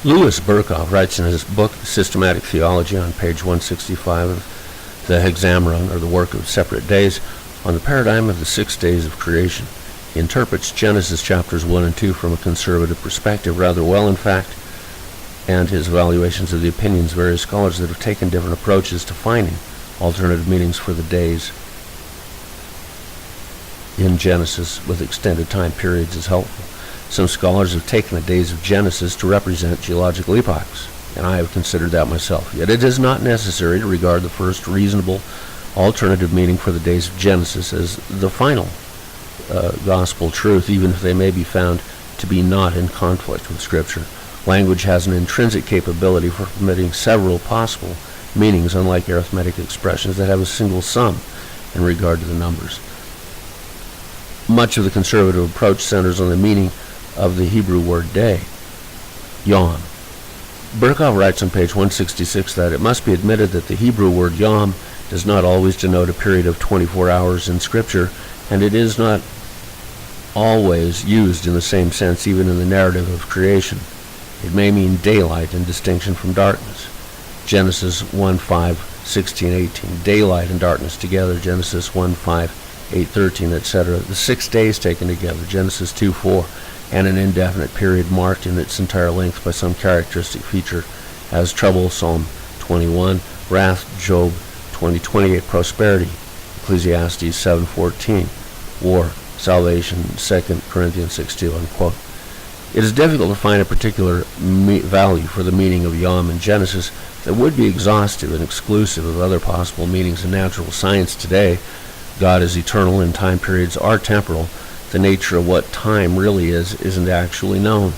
Louis Berkhoff writes in his book Systematic Theology on page 165 of the Hexameron, or the Work of Separate Days, on the paradigm of the 6 days of creation. He interprets Genesis chapters 1 and 2 from a conservative perspective rather well, in fact, and his evaluations of the opinions of various scholars that have taken different approaches to finding alternative meanings for the days in Genesis with extended time periods is helpful. Some scholars have taken the days of Genesis to represent geological epochs, and I have considered that myself. Yet it is not necessary to regard the first reasonable alternative meaning for the days of Genesis as the final gospel truth, even if they may be found to be not in conflict with Scripture. Language has an intrinsic capability for permitting several possible meanings, unlike arithmetic expressions that have a single sum in regard to the numbers. Much of the conservative approach centers on the meaning of the Hebrew word day, yom. Berkhoff writes on page 166 that it must be admitted that the Hebrew word yom does not always denote a period of 24 hours in Scripture, and it is not always used in the same sense even in the narrative of creation. It may mean daylight in distinction from darkness. Genesis 1:5, 16, 18. Daylight and darkness together, Genesis 1:5, 8, 13, etc. The 6 days taken together, Genesis 2:4, and an indefinite period marked in its entire length by some characteristic feature as trouble, Psalm 21, wrath, Job 20:28, prosperity, Ecclesiastes 7:14, war, salvation, 2 Corinthians 6:2, unquote. It is difficult to find a particular value for the meaning of yom in Genesis that would be exhaustive and exclusive of other possible meanings in natural science today. God is eternal and time periods are temporal. The nature of what time really is isn't actually known.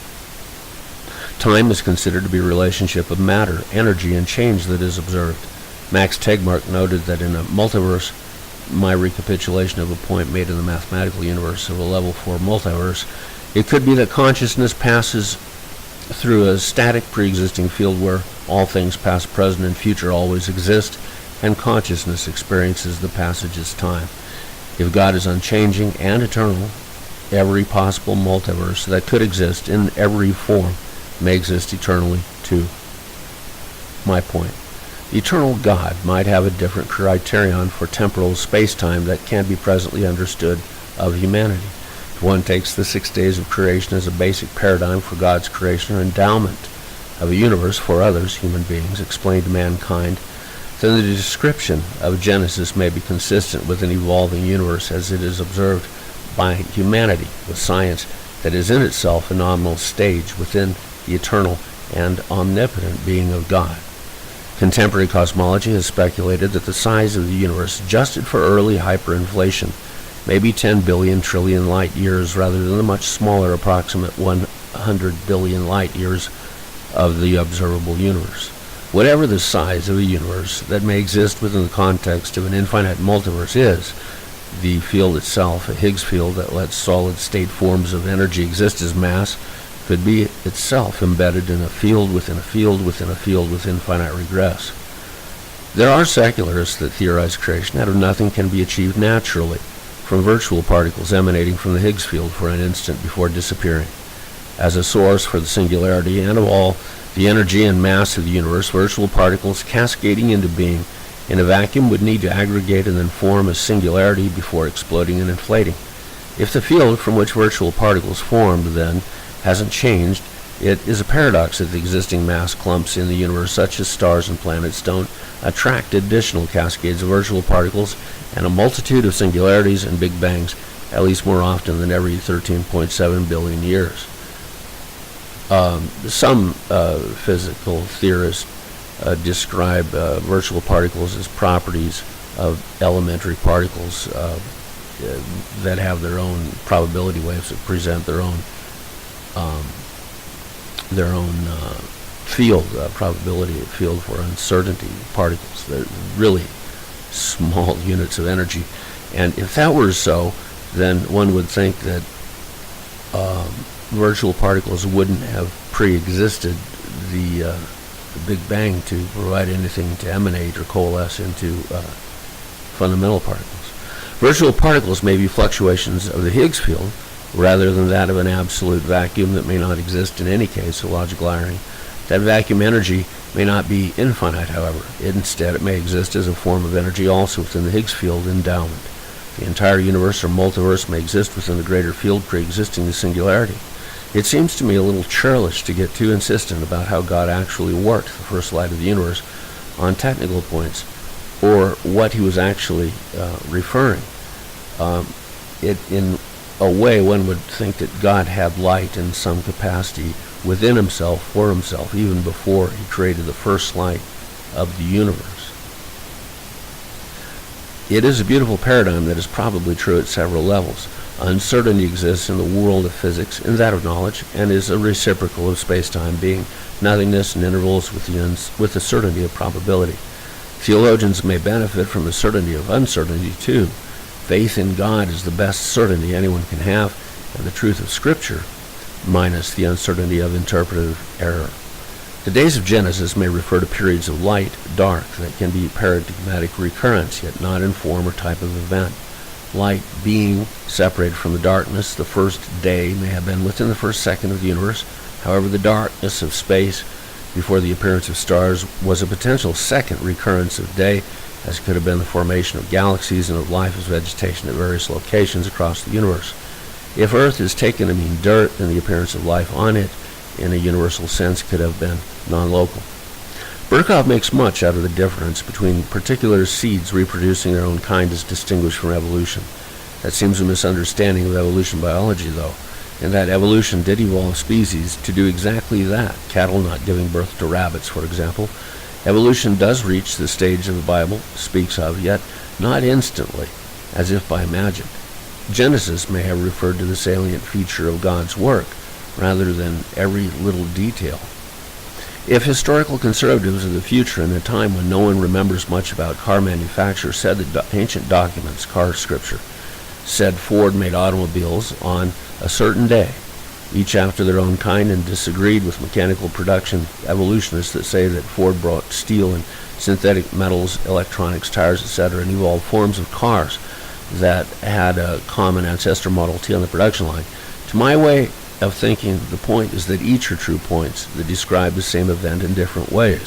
Time is considered to be a relationship of matter, energy, and change that is observed. Max Tegmark noted that in a multiverse, my recapitulation of a point made in the mathematical universe of a level 4 multiverse, it could be that consciousness passes through a static pre-existing field where all things past, present, and future always exist, and consciousness experiences the passage as time. If God is unchanging and eternal, every possible multiverse that could exist in every form may exist eternally too. My point. The eternal God might have a different criterion for temporal space-time that can be presently understood of humanity. If one takes the 6 days of creation as a basic paradigm for God's creation or endowment of a universe for others, human beings, explained to mankind, then the description of Genesis may be consistent with an evolving universe as it is observed by humanity, with science that is in itself a nominal stage within the eternal and omnipotent being of God. Contemporary cosmology has speculated that the size of the universe, adjusted for early hyperinflation, may be 10 billion trillion light years rather than the much smaller approximate 100 billion light years of the observable universe. Whatever the size of a universe that may exist within the context of an infinite multiverse is, the field itself, a Higgs field that lets solid-state forms of energy exist as mass, could be itself embedded in a field within a field within a field with infinite regress. There are secularists that theorize creation out of nothing can be achieved naturally, from virtual particles emanating from the Higgs field for an instant before disappearing. As a source for the singularity and of all the energy and mass of the universe, virtual particles cascading into being in a vacuum would need to aggregate and then form a singularity before exploding and inflating. If the field from which virtual particles formed, then, hasn't changed, it is a paradox that the existing mass clumps in the universe, such as stars and planets, don't attract additional cascades of virtual particles and a multitude of singularities and big bangs, at least more often than every 13.7 billion years. Some physical theorists describe virtual particles as properties of elementary particles that have their own probability waves that present their own field, probability field for uncertainty particles. They're really small units of energy. And if that were so, then one would think that virtual particles wouldn't have pre-existed the Big Bang to provide anything to emanate or coalesce into fundamental particles. Virtual particles may be fluctuations of the Higgs field rather than that of an absolute vacuum that may not exist in any case, a logical irony. That vacuum energy may not be infinite, however. Instead, it may exist as a form of energy also within the Higgs field endowment. The entire universe or multiverse may exist within the greater field pre-existing the singularity. It seems to me a little churlish to get too insistent about how God actually worked the first light of the universe on technical points, or what he was actually referring. In a way, one would think that God had light in some capacity within himself, for himself, even before he created the first light of the universe. It is a beautiful paradigm that is probably true at several levels. Uncertainty exists in the world of physics and that of knowledge, and is a reciprocal of space-time, being nothingness and intervals with the certainty of probability. Theologians may benefit from the certainty of uncertainty too. Faith in God is the best certainty anyone can have, and the truth of Scripture, minus the uncertainty of interpretive error. The days of Genesis may refer to periods of light, dark, that can be paradigmatic recurrence, yet not in form or type of event. Light being separated from the darkness, the first day may have been within the first second of the universe. However, the darkness of space before the appearance of stars was a potential second recurrence of day, as could have been the formation of galaxies and of life as vegetation at various locations across the universe. If Earth is taken to mean dirt, then the appearance of life on it, in a universal sense, could have been non-local. Burkhoff makes much out of the difference between particular seeds reproducing their own kind as distinguished from evolution. That seems a misunderstanding of evolution biology, though, in that evolution did evolve species to do exactly that, cattle not giving birth to rabbits, for example. Evolution does reach the stage of the Bible speaks of, yet not instantly, as if by magic. Genesis may have referred to the salient feature of God's work, rather than every little detail. If historical conservatives of the future, in a time when no one remembers much about car manufacture, said that ancient documents, car scripture, said Ford made automobiles on a certain day, each after their own kind, and disagreed with mechanical production evolutionists that say that Ford brought steel and synthetic metals, electronics, tires, etc., and evolved forms of cars that had a common ancestor Model T on the production line. To my way of thinking, the point is that each are true points that describe the same event in different ways.